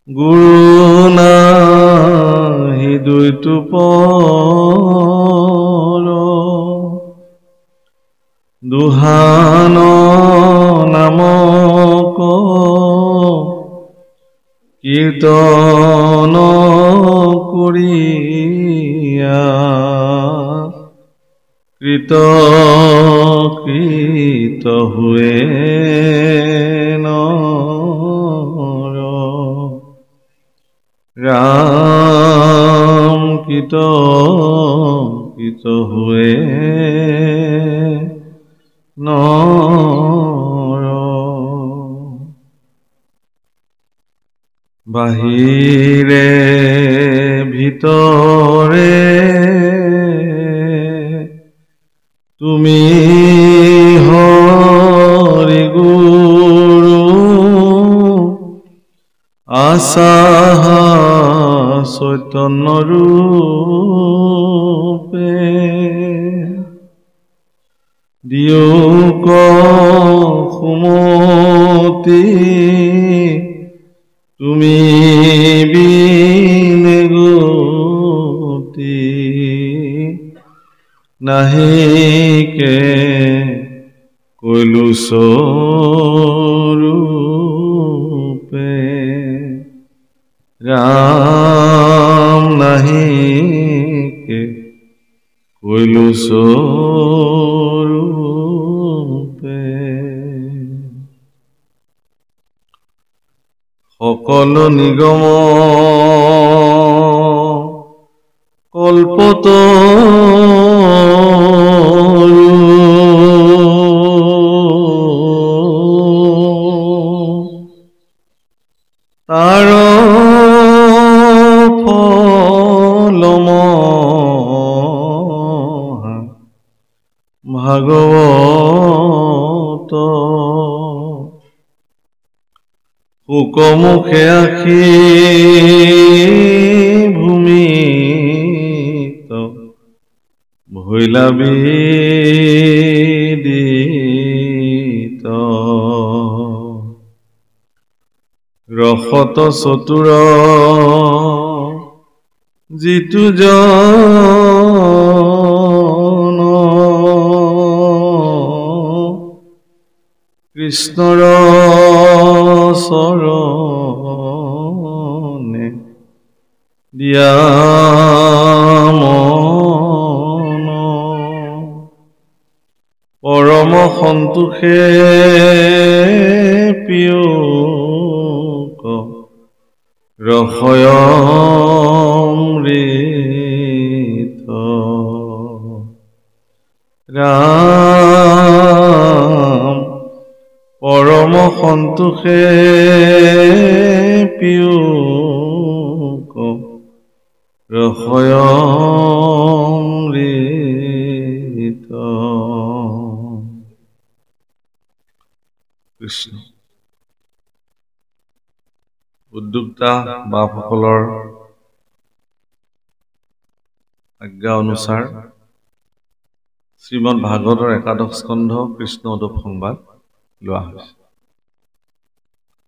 গুৰু নাহি দুইটো পৰ দুহান নামক কীৰ্তন কৰিয়া কৃত হুয়ে নৰ ৰাম কৃত হুয়ে নৰ বাহিৰে ভিতৰে তুমি হৰি গুৰু আছাহা চৈতন্য ৰূপে দিয়ক সুমতি তুমি বিনে গতি নাহিকে কৈলো স্বৰূপে ৰাম নাহিকে কৈলো স্বৰূপে সকলো নিগম কল্পতৰু তাৰ ফলম ভাগৱত শুকমুখে আখি ভূমিত ভৈলা বিদিত ৰসত চতুৰ যিটো জন কৃষ্ণৰ চৰণে দিয়া মন পৰম সন্তোষে পিয়ক ৰসয়মৃত ৰাম পৰম সন্তোষে পিয়ক ৰসয়মৃত কৃষ্ণ উদ্যোক্তা বাপসকলৰ আজ্ঞা অনুসাৰ শ্ৰীমদ ভাগৱতৰ একাদশ স্কন্ধ কৃষ্ণ উদ্ধৱ সংবাদ লোৱা হৈছে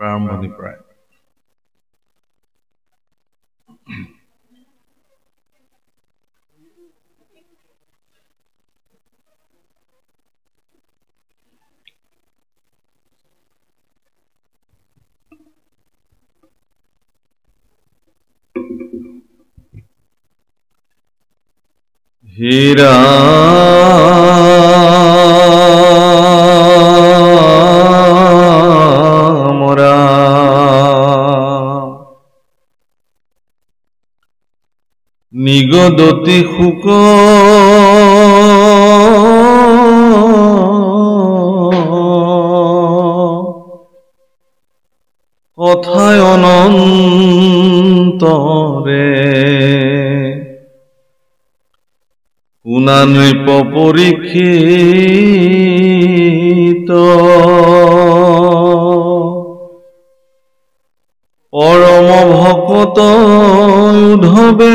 প্ৰাৰম্ভণিৰ পৰাই। হীৰা নিগদতি শুক কথায় অনন্তৰে শুনা নৃপ পৰীক্ষিত পৰম ভকত উদ্ধৱে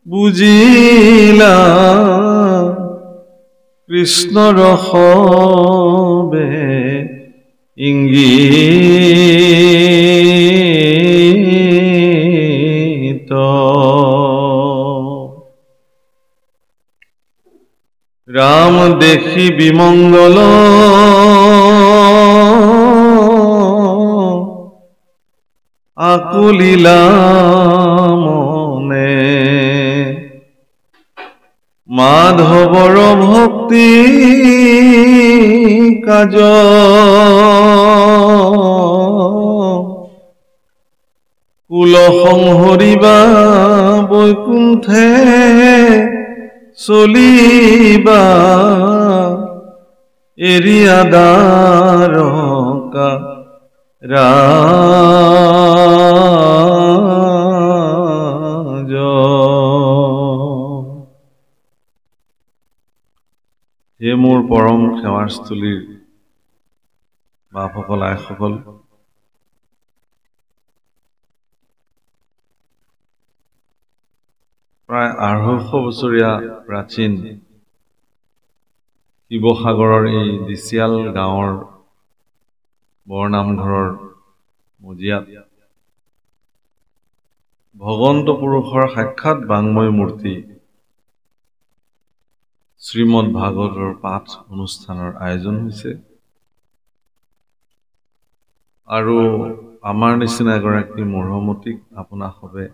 বুজিলা কৃষ্ণ ৰসবে ইংগিত দেখি বিমঙ্গল আকুলিলা মনে মাধৱৰ ভক্তি কাজ কুল সংহৰিবা বৈকুণ্ঠে চলিবা এৰিয়া দ্বাৰকা ৰাজ। হে মোৰ পৰম সেৱাৰস্থলীৰ বাপসকল আইসকল, প্ৰায় ২৫০ বছৰীয়া প্ৰাচীন শিৱসাগৰৰ এই দিচিয়াল গাঁৱৰ বৰনামঘৰৰ মজিয়াত ভগৱন্ত পুৰুষৰ সাক্ষাৎ বাংময় মূৰ্তি শ্ৰীমদ ভাগৱতৰ পাঠ অনুষ্ঠানৰ আয়োজন হৈছে আৰু আমাৰ নিচিনা এগৰাকী মূঢ়মতীক আপোনাসৱে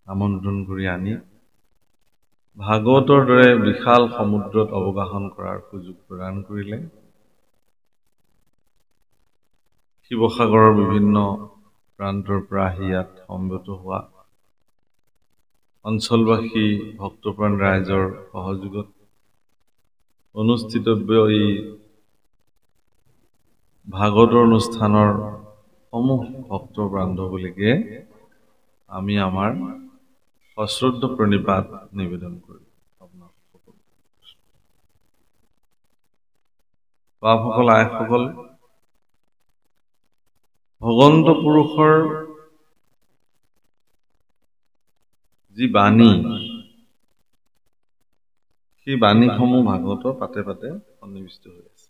আমন্ত্ৰণ কৰি আনি ভাগৱতৰ দৰে বিশাল সমুদ্ৰত অৱগাহন কৰাৰ সুযোগ প্ৰদান কৰিলে। শিৱসাগৰৰ বিভিন্ন প্ৰান্তৰ পৰা আহি ইয়াত সমবেত হোৱা অঞ্চলবাসী ভক্তপ্ৰাণ ৰাইজৰ সহযোগত অনুষ্ঠিতব্য এই ভাগৱতৰ অনুষ্ঠানৰ সমূহ ভক্ত বান্ধৱীলৈকে আমি আমাৰ সশ্ৰদ্ধ প্ৰণিপাত নিবেদন কৰোঁ। বাপসকল আইসকল, ভগৱন্ত পুৰুষৰ যি বাণী, সেই বাণীসমূহ ভাগৱতৰ পাতে পাতে সন্নিৱিষ্ট হৈ আছে।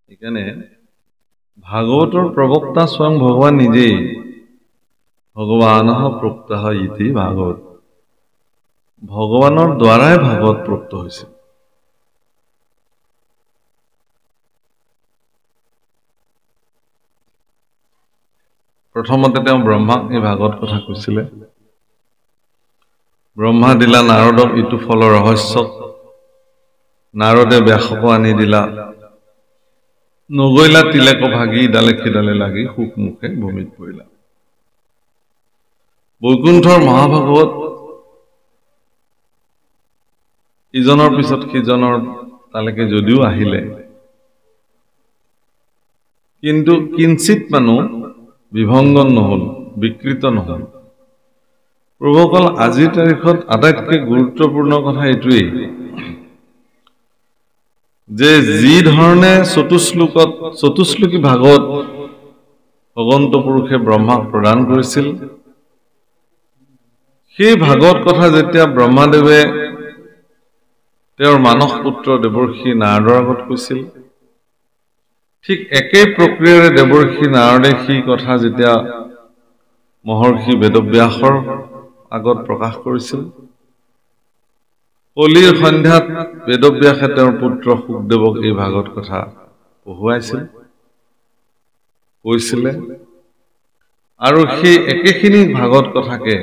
সেইকাৰণে ভাগৱতৰ প্ৰবক্তা স্বয়ং ভগৱান নিজেই ভগৱানঃ প্ৰোক্তঃ ইতি ভাগৱত, ভগৱানৰ দ্বাৰাই ভাগৱত প্ৰোক্ত হৈছে। প্ৰথমতে তেওঁ ব্ৰহ্মাক এই ভাগৱত কথা কৈছিলে। ব্ৰহ্মা দিলা নাৰদক ইটো ফলৰ ৰহস্য, নাৰদে ব্যাসক আনি দিলা, নগৈলা তিলেক ভাগি ইডালে সিডালে লাগি সুখ মুখে ভূমিত পৰিলা। বৈকুণ্ঠৰ মহাভাগৱত ইজনৰ পিছত সিজনৰ তালৈকে যদিও আহিলে, কিন্তু কিঞ্চিত মানুহ বিভংগন নহল, বিকৃত নহল। প্ৰভুসকল, আজিৰ তাৰিখত আটাইতকৈ গুৰুত্বপূৰ্ণ কথা এইটোৱেই যে যি ধৰণে চতুশ্লোকী ভাগৱত ভগৱন্ত পুৰুষে ব্ৰহ্মাক প্ৰদান কৰিছিল, সেই ভাগৱত কথা যেতিয়া ব্ৰহ্মাদেৱে তেওঁৰ মানস পুত্ৰ দেৱৰ্ষি নাৰদৰ আগত কৈছিল, ঠিক একেই প্ৰক্ৰিয়াৰে দেৱৰ্ষি নাৰদে সেই কথা যেতিয়া মহৰ্ষি বেদব্যাসৰ আগত প্ৰকাশ কৰিছিল, কলিৰ সন্ধ্যাত বেদব্যাসে তেওঁৰ পুত্ৰ শুকদেৱক এই ভাগৱত কথা পঢ়ুৱাইছিল, কৈছিলে। আৰু সেই একেখিনি ভাগৱত কথাকে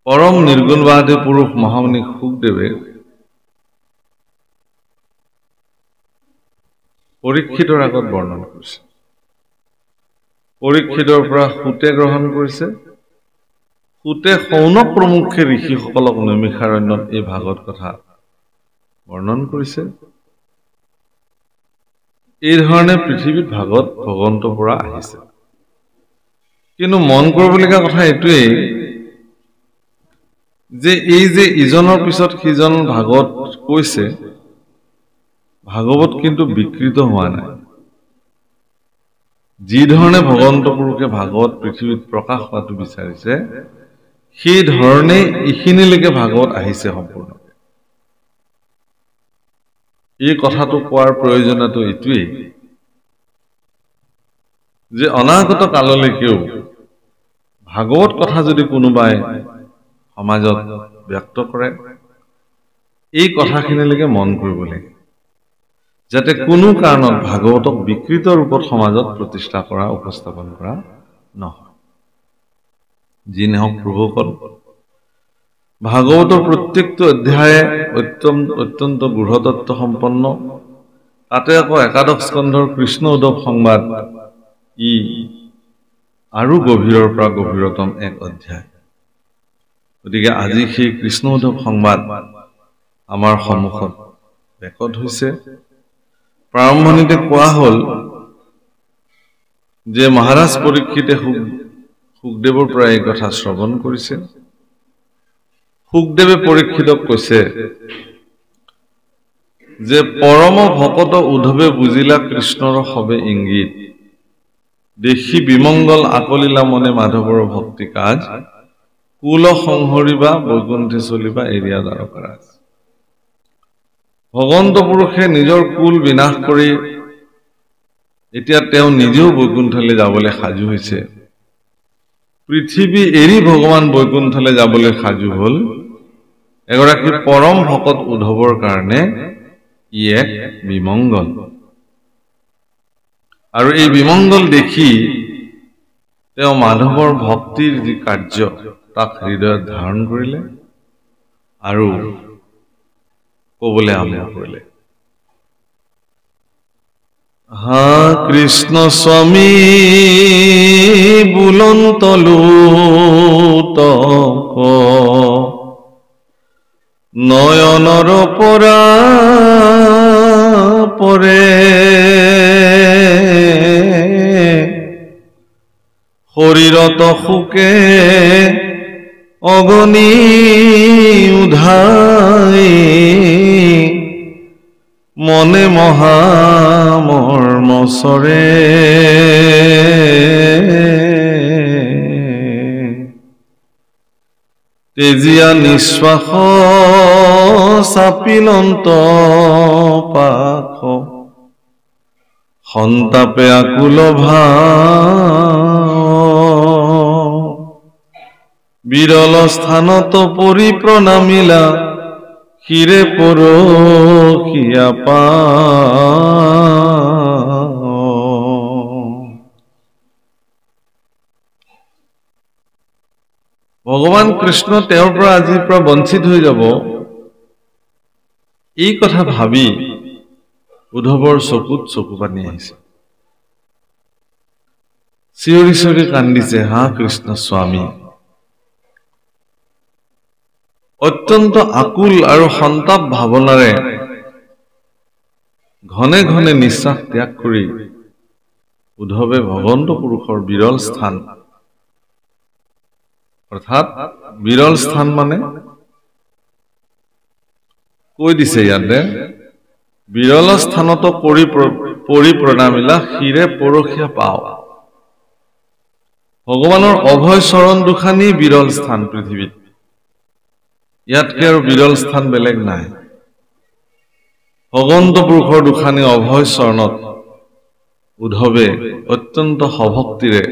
পৰম নিৰ্গুণবাদী পুৰুষ মহামুনি শুকদেৱে পৰীক্ষিতৰ আগত বৰ্ণনা কৰিছে। পৰীক্ষিতৰ পৰা সূতে গ্ৰহণ কৰিছে। সূতে শৌনক প্ৰমুখ্যে ঋষিসকলক নৈমিষাৰণ্যত এই ভাগৱত কথা বৰ্ণন কৰিছে। এই ধৰণে পৃথিৱীত ভাগৱত ভগৱন্তৰ পৰা আহিছে। কিন্তু মন কৰিবলগীয়া কথা এইটোৱেই যে এই যে ইজনৰ পিছত সিজন ভাগৱত কৈছে, ভাগৱত কিন্তু বিকৃত হোৱা নাই। যি ধৰণে ভগৱন্ত পুৰুষে ভাগৱত পৃথিৱীত প্ৰকাশ হোৱাটো বিচাৰিছে, সেই ধৰণে এইখিনিলৈকে ভাগৱত আহিছে সম্পূৰ্ণ। এই কথাটো কোৱাৰ প্ৰয়োজনীয়তা এইটোৱেই যে অনাগত কাললৈকেও ভাগৱত কথা যদি কোনোবাই সমাজত ব্যক্ত কৰে, এই কথাখিনিলৈকে মন কৰিব লাগে যাতে কোনো কাৰণত ভাগৱতক বিকৃত ৰূপত সমাজত প্ৰতিষ্ঠা কৰা উপস্থাপন কৰা নহয় যি নহওক প্ৰভুসকল ভাগৱতৰ প্ৰত্যেকটো অধ্যায়ে অত্যন্ত গূঢ়তত্ত্ব সম্পন্ন তাতে আকৌ একাদশ স্কন্ধৰ কৃষ্ণ উদ্ধৱ সংবাদ ই আৰু গভীৰৰ পৰা গভীৰতম এক অধ্যায় গতিকে আজি সেই কৃষ্ণ উদ্ধৱ সংবাদ আমাৰ সন্মুখত ৰেকৰ্ড হৈছে প্ৰাৰম্ভণিতে কোৱা হ'ল যে মহাৰাজ পৰীক্ষিতে সুখদেৱৰ পৰা এই কথা শ্ৰৱণ কৰিছে সুখদেৱে পৰীক্ষিতক কৈছে যে পৰম ভকত উদ্ধৱে বুজিলা কৃষ্ণৰ সবে ইংগিত দেখি বিমংগল আকলিলা মনে মাধৱৰ ভক্তি কাজ কুল সংহৰিবা বৈকুণ্ঠে চলিবা এৰিয়া দ্বাৰকাৰাজ ভগৱন্ত পুৰুষে নিজৰ কুল বিনাশ কৰি এতিয়া তেওঁ নিজেও বৈকুণ্ঠলৈ যাবলৈ সাজু হৈছে পৃথিৱী এৰি ভগৱান বৈকুণ্ঠলৈ যাবলৈ সাজু হ'ল এগৰাকী পৰম ভকত উদ্ধৱৰ কাৰণে ই এক বিমংগল আৰু এই বিমংগল দেখি তেওঁ মাধৱৰ ভক্তিৰ যি কাৰ্য তাক হৃদয়ত ধাৰণ কৰিলে আৰু ক'বলৈ আৰম্ভ কৰিলে হা কৃষ্ণ স্বামী বুলন্ত লোতক নয়নৰ পৰা পৰে শৰীৰত সুকে অগনি উধাই মনে মহামৰ্মচৰে তেজিয়া নিশ্বাস চাপিলন্ত পাখ সন্তাপে আকুল বিৰল স্থানত পৰি প্ৰণামিলা শিৰে পৰহিয়া পা ভগৱান কৃষ্ণ তেওঁৰ পৰা আজিৰ পৰা বঞ্চিত হৈ যাব এই কথা ভাবি উদ্ধৱৰ চকুত চকু পানী আহিছে চিঞৰি চিঞৰি কান্দিছে হা কৃষ্ণ স্বামী অত্যন্ত আকুল আৰু সন্তাপ ভাৱনাৰে ঘনে ঘনে নিশ্বাস ত্যাগ কৰি উদ্ধৱে ভগৱন্ত পুৰুষৰ বিৰল স্থান অৰ্থাৎ বিৰল স্থান মানে কৈ দিছে ইয়াতে বিৰল স্থানত পৰি প্ৰণামিলা শিৰে পৰহিয়া পাও ভগৱানৰ অভয় চৰণ দুখানি বিৰল স্থান পৃথিৱীত ইয়াতকে আৰু বিৰল স্থান বেলেগ নাই ভগৱন্ত পুৰুষৰ দুখানি অভয় চৰণত উদ্ধৱে অত্যন্ত সভক্তিৰে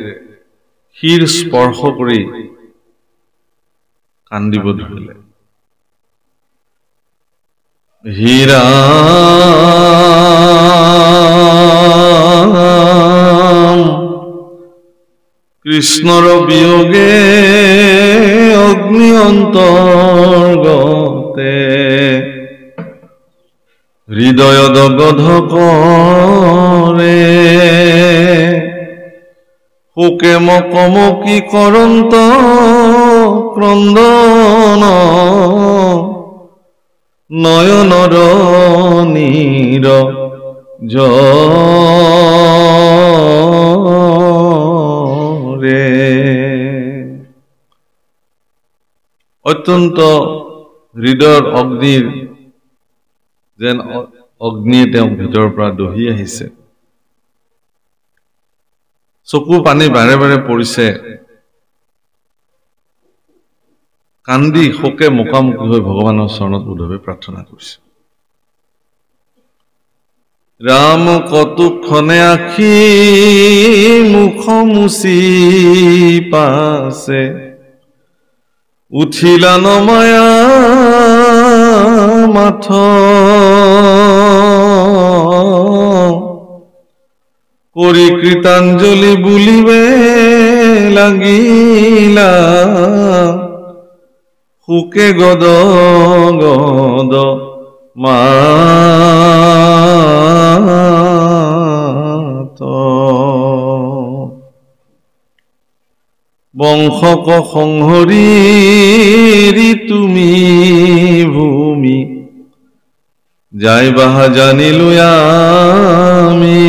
শিৰ স্পৰ্শ কৰি কান্দিব ধৰিলে হীৰা কৃষ্ণৰ বিয়োগে অগ্নি অন্তৰ্গতে হৃদয় দগধ কৰে শোকে মকমকি কৰন্ত ক্ৰন্দন নয়নৰ নীৰ জৰে অত্যন্ত হৃদয়ৰ অগ্নিৰ যেন অগ্নিয়ে তেওঁক ভিতৰৰ পৰা দহি আহিছে চকু পানী বাৰে বাৰে পৰিছে কান্দি শোকে মুখামুখি হৈ ভগৱানৰ চৰণত উদ্ধৱে প্ৰাৰ্থনা কৰিছে ৰাম কতুক্ষণে আখি মুখ মুচি পাছে উঠিলা নমায়া মাথ কৰি কৃতাঞ্জলি বুলিবে লাগিলা সুকে গদ গদ মাত বংশক সংহৰি তুমি ভূমি যাই বাহা জানিলো আমি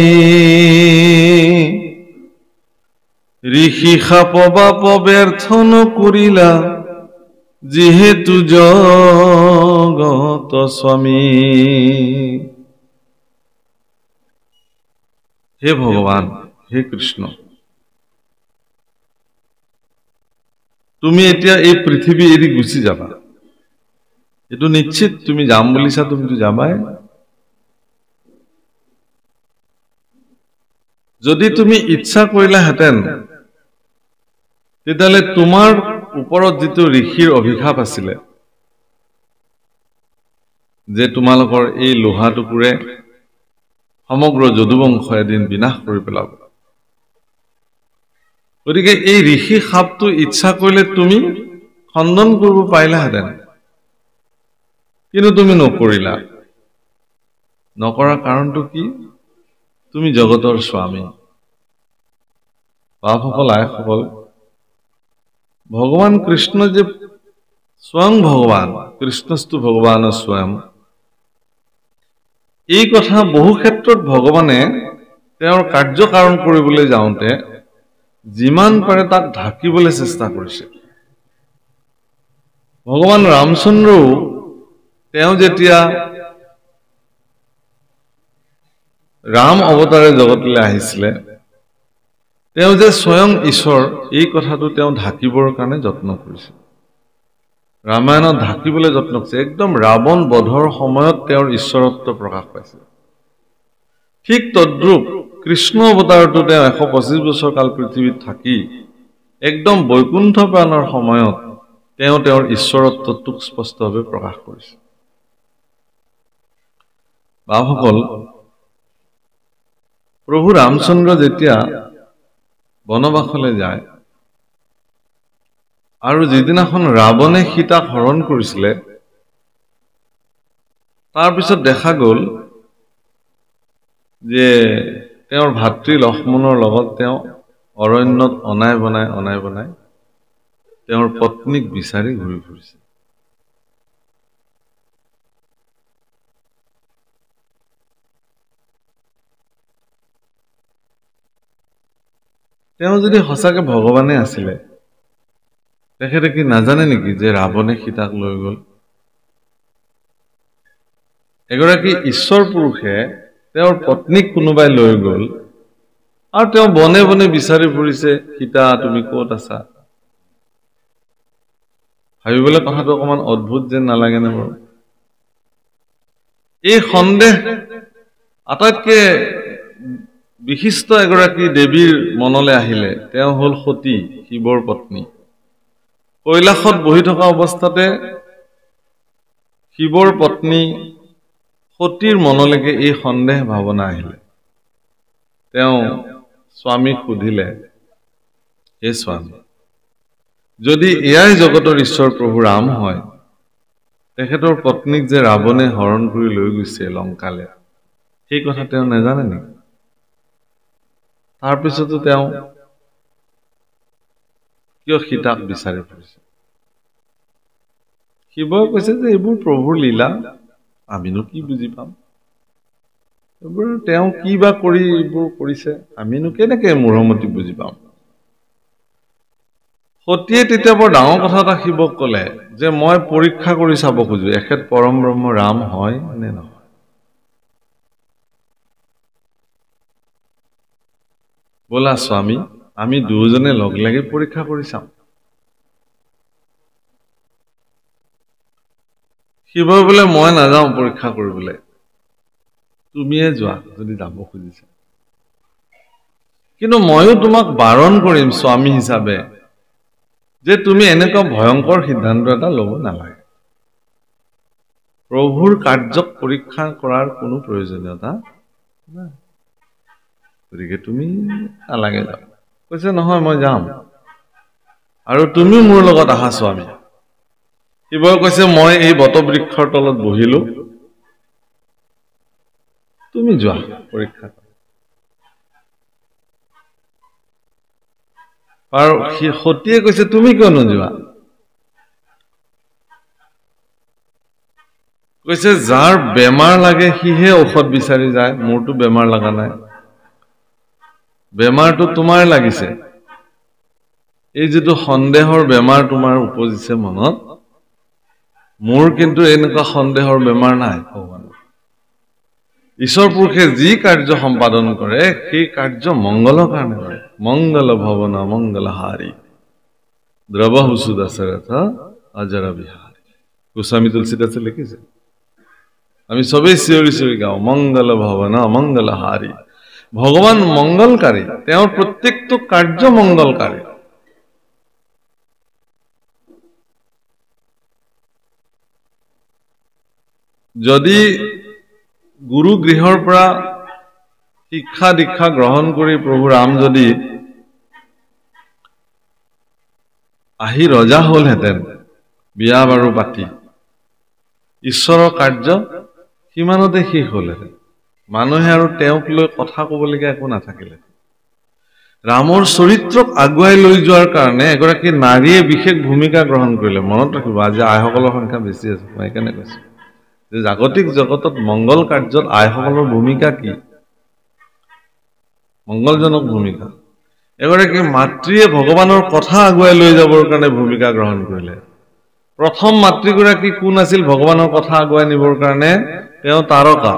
ঋষি খাপ বাপ ব্যৰ্থ নকৰিলা যিহেতু জগত স্বামী। হে ভগৱান, হে কৃষ্ণ, তুমি এতিয়া এই পৃথিৱী এৰি গুচি যাবা, এইটো নিশ্চিত। তুমি যাম বুলিছা, তুমিতো যাবাই। যদি তুমি ইচ্ছা কৰিলাহেঁতেন তেতিয়াহ'লে তোমাৰ ওপৰত যিটো ঋষিৰ অভিশাপ আছিলে যে তোমালোকৰ এই লোহা টুকুৰে সমগ্ৰ যদুবংশ এদিন বিনাশ কৰি পেলাব, গতিকে এই ঋষি সাপটো ইচ্ছা কৰিলে তুমি খণ্ডন কৰিব পাৰিলাহেঁতেন, কিন্তু তুমি নকৰিলা। নকৰাৰ কাৰণটো কি? তুমি জগতৰ স্বামী। বাপসকল, আইসকল, ভগৱান কৃষ্ণ যে স্বয়ং ভগৱান, কৃষ্ণস্তু ভগৱান স্বয়ং, এই কথা বহু ক্ষেত্ৰত ভগৱানে তেওঁৰ কাৰ্যকাৰণ কৰিবলৈ যাওঁতে যিমান পাৰে তাক ঢাকিবলৈ চেষ্টা কৰিছে। ভগৱান ৰামচন্দ্ৰও তেওঁ যেতিয়া ৰাম অৱতাৰে জগতলৈ আহিছিলে, তেওঁ যে স্বয়ং ঈশ্বৰ, এই কথাটো তেওঁ ঢাকিবৰ কাৰণে যত্ন কৰিছে। ৰামায়ণত ঢাকিবলৈ যত্ন কৰিছে। একদম ৰাৱণ বধৰ সময়ত তেওঁৰ ঈশ্বৰত্ব প্ৰকাশ পাইছে। ঠিক তদ্ৰূপ কৃষ্ণ অৱতাৰতো তেওঁ 125 বছৰ কাল পৃথিৱীত থাকি একদম বৈকুণ্ঠ প্ৰাণৰ সময়ত তেওঁ তেওঁৰ ঈশ্বৰত্বটোক স্পষ্টভাৱে প্ৰকাশ কৰিছে। বাপসকল, প্ৰভু ৰামচন্দ্ৰ যেতিয়া বনবাসলৈ যায় আৰু যিদিনাখন ৰাৱণে সীতাক হৰণ কৰিছিলে, তাৰপিছত দেখা গ'ল যে তেওঁৰ ভাতৃ লক্ষ্মণৰ লগত তেওঁ অৰণ্যত অনাই বনাই তেওঁৰ পত্নীক বিচাৰি ঘূৰি ফুৰিছে। তেওঁ যদি সঁচাকে ভগৱানে আছিলে, তেখেতে কি নাজানে নেকি যে ৰাৱণে সীতাক লৈ গ'ল? এগৰাকী ঈশ্বৰ পুৰুষে তেওঁৰ পত্নীক কোনোবাই লৈ গ'ল আৰু তেওঁ বনে বনে বিচাৰি ফুৰিছে, সীতা তুমি ক'ত আছা? ভাবিবলৈ কথাটো অকমান অদ্ভুত যেন নালাগেনে বাৰু? এই সন্দেহ আটাইতকৈ বিশিষ্ট এগৰাকী দেৱীৰ মনলৈ আহিলে। তেওঁ হ'ল সতী, শিৱৰ পত্নী। কৈলাশত বহি থকা অৱস্থাতে শিৱৰ পত্নী সতীৰ মনলৈকে এই সন্দেহ ভাৱনা আহিলে। তেওঁ স্বামীক সুধিলে, হে স্বামী, যদি এয়াই জগতৰ ঈশ্বৰ প্ৰভু ৰাম হয়, তেখেতৰ পত্নীক যে ৰাৱণে হৰণ কৰি লৈ গৈছে লংকালে, সেই কথা তেওঁ নাজানে নেকি? তাৰপিছতো তেওঁ কিয় সীতাক বিচাৰি ফুৰিছে? শিৱই কৈছে যে এইবোৰ প্ৰভুৰ লীলা, আমিনো কি বুজি পাম? এইবোৰ তেওঁ কি বা কৰি এইবোৰ কৰিছে, আমিনো কেনেকে মূঢ়মতি বুজি পাম? সতীয়ে তেতিয়া বৰ ডাঙৰ কথা এটা শিৱক ক'লে যে মই পৰীক্ষা কৰি চাব খোজো, এখেত পৰম ব্ৰহ্ম ৰাম হয় নে নহয়। ব'লা স্বামী, আমি দুয়োজনে লগ লাগি পৰীক্ষা কৰি চাওঁ। শিৱই বোলে মই নাযাওঁ পৰীক্ষা কৰিবলৈ, তুমিয়ে যোৱা যদি যাব খুজিছা। কিন্তু ময়ো তোমাক বাৰণ কৰিম স্বামী হিচাপে যে তুমি এনেকুৱা ভয়ংকৰ সিদ্ধান্ত এটা ল'ব নালাগে। প্ৰভুৰ কাৰ্যক পৰীক্ষা কৰাৰ কোনো প্ৰয়োজনীয়তা নাই গতিকে তুমি নালাগে যাও কৈছে নহয় মই যাম আৰু তুমি মোৰ লগত আহা স্বামী শিৱই কৈছে মই এই বটবৃক্ষৰ তলত বহিলো তুমি যোৱা পৰীক্ষা আৰু সতীয়ে কৈছে তুমি কিয় নোযোৱা কৈছে যাৰ বেমাৰ লাগে সিহে ঔষধ বিচাৰি যায় মোৰটো বেমাৰ লাগা নাই বেমাৰটো তোমাৰ লাগিছে এই যেটো সন্দেহৰ বেমাৰ তোমাৰ উপজিছে মনত মোৰ কিন্তু এনেকুৱা সন্দেহৰ বেমাৰ নাই ভগৱান ঈশ্বৰ পুৰুষে যি কাৰ্য সম্পাদন কৰে সেই কাৰ্য মংগলৰ কাৰণে কৰে মংগল ভৱন মংগলহাৰী দ্ৰৱহুসু দশৰথ অজৰ বিহাৰী গোস্বামী তুলসীদাসে লিখিছে আমি সবেই চিঞৰি চিঞৰি গাওঁ মংগল ভৱন মংগলহাৰী ভগৱান মংগলকাৰী তেওঁৰ প্ৰত্যেকটো কাৰ্য মংগলকাৰী যদি গুৰু গৃহৰ পৰা শিক্ষা দীক্ষা গ্ৰহণ কৰি প্ৰভু ৰাম যদি আহি ৰজা হলহেঁতেন বিয়া বাৰু পাতি ঈশ্বৰৰ কাৰ্য সিমানতে শেষ হলহেঁতেন মানুহে আৰু তেওঁক লৈ কথা ক'বলগীয়া একো নাথাকিলে ৰামৰ চৰিত্ৰক আগুৱাই লৈ যোৱাৰ কাৰণে এগৰাকী নাৰীয়ে বিশেষ ভূমিকা গ্ৰহণ কৰিলে মনত ৰাখিব আজি আইসকলৰ সংখ্যা বেছি আছে মই কেনে কৈছো যে জাগতিক জগতত মংগল কাৰ্যত আইসকলৰ ভূমিকা কি মংগলজনক ভূমিকা এগৰাকী মাতৃয়ে ভগৱানৰ কথা আগুৱাই লৈ যাবৰ কাৰণে ভূমিকা গ্ৰহণ কৰিলে প্ৰথম মাতৃগৰাকী কোন আছিল ভগৱানৰ কথা আগুৱাই নিবৰ কাৰণে তেওঁ তাৰকা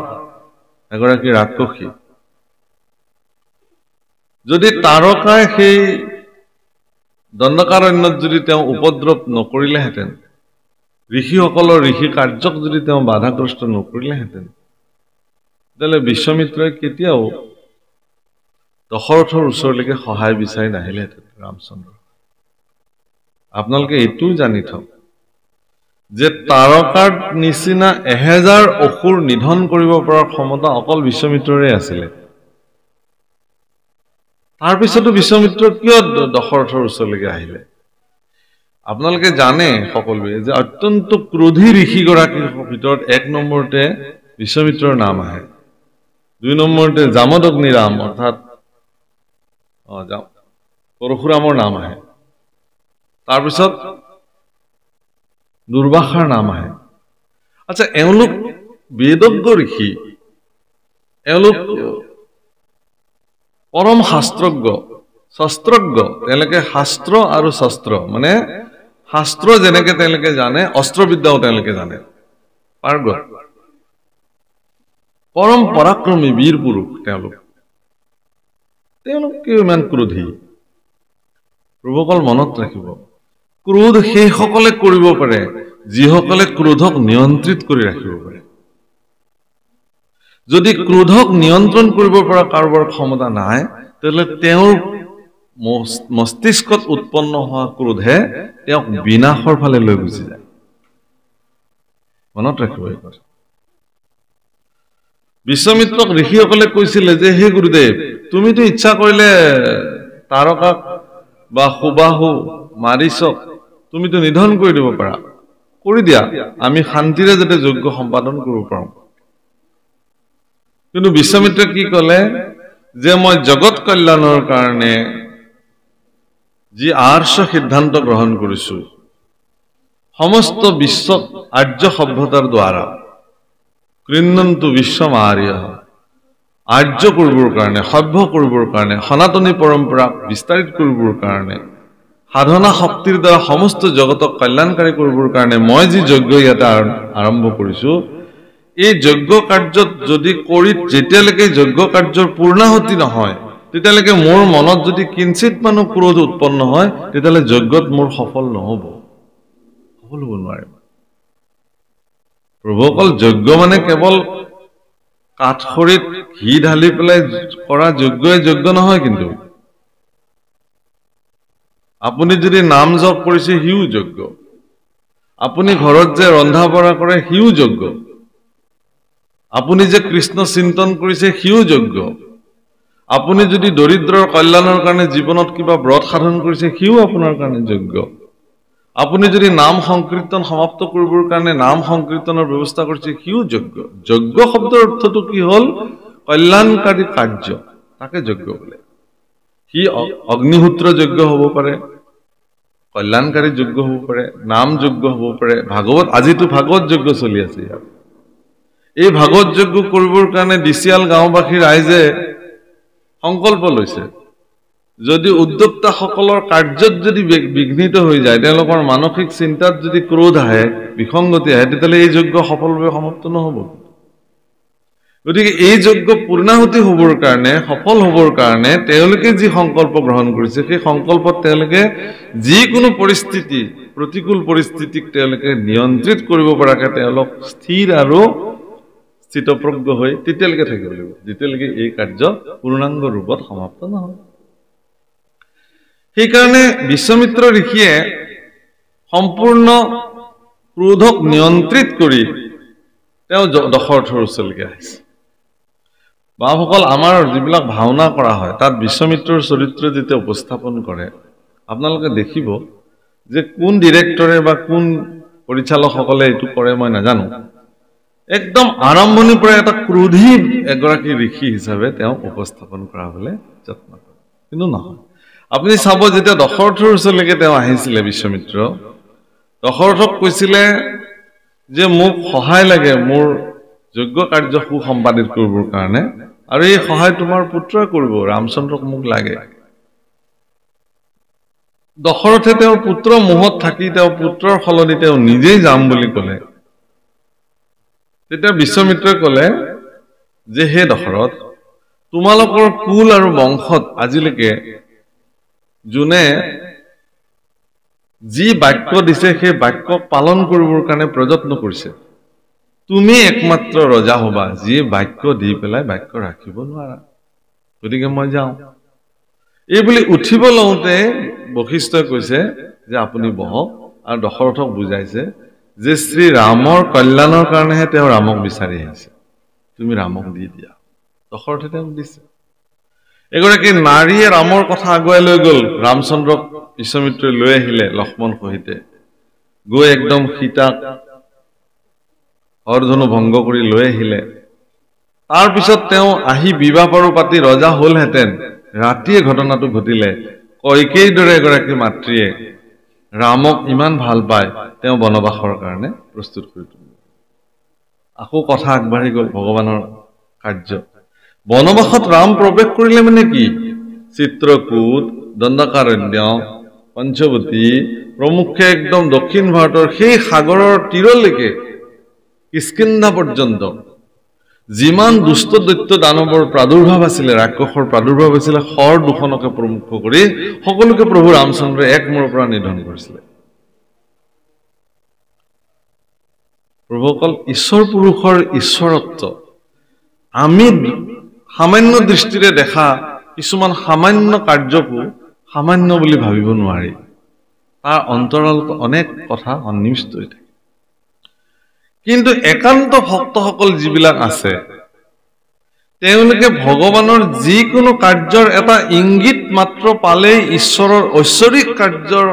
এগৰাকী ৰাক্ষসী যদি তাৰকাই সেই দণ্ডকাৰণ্যত যদি তেওঁ উপদ্ৰৱ নকৰিলেহেঁতেন ঋষিসকলৰ ঋষি কাৰ্যক যদি তেওঁ বাধাগ্ৰস্ত নকৰিলেহেঁতেন তেতিয়াহ'লে বিশ্বমিত্ৰই কেতিয়াও দশৰথৰ ওচৰলৈকে সহায় বিচাৰি নাহিলেহেঁতেন ৰামচন্দ্ৰ আপোনালোকে এইটোও জানি থওক যে তাৰকাৰ নিচিনা 1000 অসুৰ নিধন কৰিব পৰাৰ ক্ষমতা অকল বিশ্বমিত্ৰৰে আছিলে তাৰ পিছতো বিশ্বমিত্ৰ কিয় দশৰথৰ ওচৰলৈকে আহিলে আপোনালোকে জানে সকলোৱে যে অত্যন্ত ক্ৰোধী ঋষিগৰাকীৰ ভিতৰত 1 নম্বৰতে বিশ্বমিত্ৰৰ নাম আহে 2 নম্বৰতে জামদগ্নি ৰাম অৰ্থাৎ পৰশুৰামৰ নাম আহে তাৰ পিছত দুৰ্বাসাৰ নাম আহে আচ্ছা এওঁলোক বেদজ্ঞ ঋষি এওঁলোক পৰম শাস্ত্ৰজ্ঞ শস্ত্ৰজ্ঞ তেওঁলোকে শাস্ত্ৰ আৰু শস্ত্ৰ মানে শাস্ত্ৰ যেনেকে তেওঁলোকে জানে অস্ত্ৰবিদ্যাও তেওঁলোকে জানে পাৰ্গত পৰম পৰাক্ৰমী বীৰ পুৰুষ তেওঁলোক কিয় ইমান ক্ৰোধী প্ৰভুকল মনত ৰাখিব ক্ৰোধ সেই সকলে কৰিব পাৰে যিসকলে ক্ৰোধক নিয়ন্ত্ৰিত কৰি ৰাখিব পাৰে যদি ক্ৰোধক নিয়ন্ত্ৰণ কৰিব পৰা কাৰোবাৰ ক্ষমতা নাই তেতিয়াহ'লে তেওঁৰ মস্তিষ্কত উৎপন্ন হোৱা ক্ৰোধে তেওঁক বিনাশৰ ফালে লৈ গুচি যায় মনত ৰাখিব এই কথা বিশ্বমিত্ৰক ঋষিসকলে কৈছিলে যে হে গুৰুদেৱ তুমিতো ইচ্ছা কৰিলে তাৰকাক বা সুবাহু মাৰিছক তুমিতো নিধন কৰি দিব পাৰা কৰি দিয়া আমি শান্তিৰে যাতে যজ্ঞ সম্পাদন কৰিব পাৰোঁ কিন্তু বিশ্বমিত্ৰে কি ক'লে যে মই জগত কল্যাণৰ কাৰণে যি আৰ্ষ সিদ্ধান্ত গ্ৰহণ কৰিছো সমস্ত বিশ্ব আৰ্য সভ্যতাৰ দ্বাৰা কৃণ্যন্তু বিশ্বম আৰ্য আৰ্য কৰিবৰ কাৰণে সভ্য কৰিবৰ কাৰণে সনাতনী পৰম্পৰা বিস্তাৰিত কৰিবৰ কাৰণে সাধনা শক্তিৰ দ্বাৰা সমস্ত জগতক কল্যাণকাৰী কৰিবৰ কাৰণে মই যি যজ্ঞ ইয়াতে আৰম্ভ কৰিছো এই যজ্ঞ কাৰ্যত যদি কৰি যেতিয়ালৈকে যজ্ঞ কাৰ্যৰ পূৰ্ণাহুতি নহয় তেতিয়ালৈকে মোৰ মনত যদি কিঞ্চিত মানো ক্ৰোধ উৎপন্ন হয় তেতিয়ালে যজ্ঞত মোৰ সফল নহব নোৱাৰে প্ৰভুকল যজ্ঞ মানে কেৱল কাঠখৰিত ঘি ঢালি পেলাই কৰা যজ্ঞই যজ্ঞ নহয় কিন্তু আপুনি যদি নাম জপ কৰিছে হিউ যজ্ঞ আপুনি ঘৰত যে ৰন্ধা বঢ়া কৰে সিও যোগ্য আপুনি যে কৃষ্ণ চিন্তন কৰিছে সিও যোগ্য আপুনি যদি দৰিদ্ৰৰ কল্যাণৰ কাৰণে জীৱনত কিবা ব্ৰত সাধন কৰিছে সিও আপোনাৰ কাৰণে যোগ্য আপুনি যদি নাম সংকীৰ্তন সমাপ্ত কৰিবৰ কাৰণে নাম সংকীৰ্তনৰ ব্যৱস্থা কৰিছে সিও যোগ্য যোগ্য শব্দৰ অৰ্থটো কি হ'ল কল্যাণকাৰী কাৰ্য তাকে যোগ্য বোলে সি অগ্নিহোত্ৰ যোগ্য হ'ব পাৰে কল্যাণকাৰী যোগ্য হ'ব পাৰে নাম যোগ্য হ'ব পাৰে ভাগৱত আজিতো ভাগৱত যোগ্য চলি আছে ইয়াত এই ভাগৱত যোগ্য কৰিবৰ কাৰণে দিচিয়াল গাঁওবাসী ৰাইজে সংকল্প লৈছে যদি উদ্যোক্তাসকলৰ কাৰ্যত যদি বিঘ্নিত হৈ যায় তেওঁলোকৰ মানসিক চিন্তাত যদি ক্ৰোধ আহে বিসংগতি আহে তেতিয়াহ'লে এই যজ্ঞ সফলভাৱে সমাপ্ত নহ'ব গতিকে এই যজ্ঞ পূৰ্ণাহুতি হ'বৰ কাৰণে সফল হ'বৰ কাৰণে তেওঁলোকে যি সংকল্প গ্ৰহণ কৰিছে সেই সংকল্পত তেওঁলোকে যিকোনো পৰিস্থিতি প্ৰতিকূল পৰিস্থিতিক তেওঁলোকে নিয়ন্ত্ৰিত কৰিব পৰাকৈ তেওঁলোক স্থিৰ আৰু স্থিতপ্ৰজ্ঞ হৈ তেতিয়ালৈকে থাকিব লাগিব যেতিয়ালৈকে এই কাৰ্য পূৰ্ণাংগ ৰূপত সমাপ্ত নহয় সেইকাৰণে বিশ্বমিত্ৰ ঋষিয়ে সম্পূৰ্ণ ক্ৰোধক নিয়ন্ত্ৰিত কৰি তেওঁ দশৰথৰ ওচৰলৈকে আহিছে বাপসকল আমাৰ যিবিলাক ভাওনা কৰা হয় তাত বিশ্বমিত্ৰৰ চৰিত্ৰ যেতিয়া উপস্থাপন কৰে আপোনালোকে দেখিব যে কোন ডিৰেক্টৰে বা কোন পৰিচালকসকলে এইটো কৰে মই নাজানো একদম আৰম্ভণিৰ পৰা এটা ক্ৰোধী এগৰাকী ঋষি হিচাপে তেওঁ উপস্থাপন কৰাবলৈ যত্ন কৰে কিন্তু নহয় আপুনি চাব যেতিয়া দশৰথৰ ওচৰলৈকে তেওঁ আহিছিলে বিশ্বমিত্ৰ দশৰথক কৈছিলে যে মোক সহায় লাগে মোৰ যজ্ঞ কাৰ্য সুসম্পাদিত কৰিবৰ কাৰণে আৰু এই সহায় তোমাৰ পুত্ৰই কৰিব ৰামচন্দ্ৰক মোক লাগে দশৰথে তেওঁৰ পুত্ৰ মোহত থাকি তেওঁ পুত্ৰৰ সলনি তেওঁ নিজেই যাম বুলি ক'লে তেতিয়া বিশ্বমিত্ৰই ক'লে যে হে দশৰথ তোমালোকৰ কুল আৰু বংশত আজিলৈকে যোনে যি বাক্য দিছে সেই বাক্য পালন কৰিবৰ কাৰণে প্ৰযত্ন কৰিছে তুমি একমাত্ৰ ৰজা হবা যিয়ে বাক্য দি পেলাই বাক্য ৰাখিব নোৱাৰা গতিকে মই যাওঁ এই বুলি উঠিব লওঁতে বশিষ্ঠই কৈছে যে আপুনি বহক আৰু দশৰথক বুজাইছে যে শ্ৰী ৰামৰ কল্যাণৰ কাৰণেহে তেওঁ ৰামক বিচাৰি আহিছে তুমি ৰামক দি দিয়া দশৰথে তেওঁক দিছে এগৰাকী নাৰীয়ে ৰামৰ কথা আগুৱাই লৈ গ'ল ৰামচন্দ্ৰক বিশ্বমিত্ৰই লৈ আহিলে লক্ষ্মণ সহিতে গৈ একদম সীতাক হৰধনু ভংগ কৰি লৈ আহিলে তাৰপিছত তেওঁ আহি বিবাহ বাৰু পাতি ৰজা হ'লহেঁতেন ৰাতিয়ে ঘটনাটো ঘটিলে কইকেয়ীৰ দৰে এগৰাকী মাতৃয়ে ৰামক ইমান ভাল পায় তেওঁ বনবাসৰ কাৰণে প্ৰস্তুত কৰি তুলিলে আকৌ কথা আগবাঢ়ি গ'ল ভগৱানৰ কাৰ্য বনবাসত ৰাম প্ৰৱেশ কৰিলে মানে কি চিত্ৰকূট দণ্ডকাৰণ্য পঞ্চৱতী প্ৰমুখ্যে একদম দক্ষিণ ভাৰতৰ সেই সাগৰৰ তীৰলৈকে কিষ্কিন্ধা পৰ্যন্ত যিমান দুষ্ট দৈত্য দানৱৰ প্ৰাদুৰ্ভাৱ আছিলে ৰাক্ষসৰ প্ৰাদুৰ্ভাৱ আছিলে শৰ দুখনকে প্ৰমুখ্য কৰি সকলোকে প্ৰভু ৰামচন্দ্ৰই এক মূৰৰ পৰা নিধন কৰিছিলে প্ৰভুসকল ঈশ্বৰ পুৰুষৰ ঈশ্বৰত্ব আমি সামান্য দৃষ্টিৰে দেখা কিছুমান সামান্য কাৰ্যকো সামান্য বুলি ভাবিব নোৱাৰি তাৰ অন্তৰালত অনেক কথা সন্নিবিষ্ট হৈ থাকে কিন্তু একান্ত ভক্তসকল যিবিলাক আছে তেওঁলোকে ভগৱানৰ যিকোনো কাৰ্যৰ এটা ইংগিত মাত্ৰ পালেই ঈশ্বৰৰ ঐশ্বৰিক কাৰ্যৰ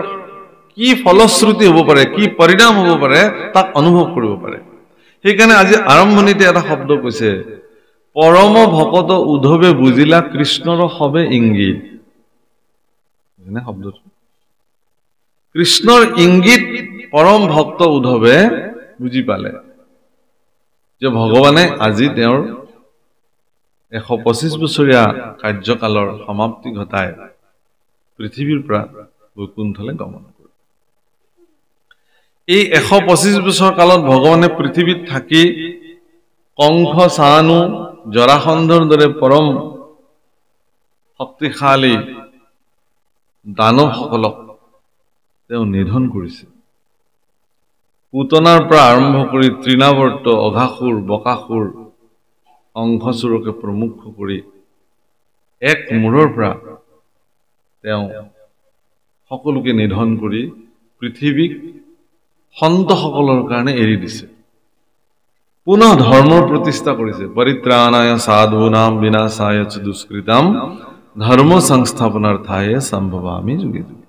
কি ফলশ্ৰুতি হ'ব পাৰে কি পৰিণাম হ'ব পাৰে তাক অনুভৱ কৰিব পাৰে সেইকাৰণে আজি আৰম্ভণিতে এটা শব্দ কৈছে পৰম ভকত উদ্ধৱে বুজিলা কৃষ্ণৰ হবে ইংগিত এনে শব্দটো কৃষ্ণৰ ইংগিত পৰম ভক্ত উদ্ধৱে বুজি পালে যে ভগৱানে আজি তেওঁৰ 125 বছৰীয়া কাৰ্যকালৰ সমাপ্তি ঘটাই পৃথিৱীৰ পৰা বৈকুণ্ঠলৈ গমন কৰে এই 125 বছৰ কালত ভগৱানে পৃথিৱীত থাকি কংস সানু জৰাসন্ধৰ দৰে পৰম শক্তিশালী দানৱসকলক তেওঁ নিধন কৰিছে পুতনাৰ পৰা আৰম্ভ কৰি তৃণাৱৰ্ত অঘাসুৰ বকাসুৰ অংশচুৰকে প্ৰমুখ কৰি এক মূৰৰ পৰা তেওঁ সকলোকে নিধন কৰি পৃথিৱীক সন্তসকলৰ কাৰণে এৰি দিছে পুনঃ ধৰ্মৰ প্ৰতিষ্ঠা কৰিছে পৰিত্ৰাণায় সাধূনাম বিনাশায় চ দুষ্কৃতাম ধৰ্ম সংস্থাপনাৰ্থায় সম্ভৱামি যুগে যুগে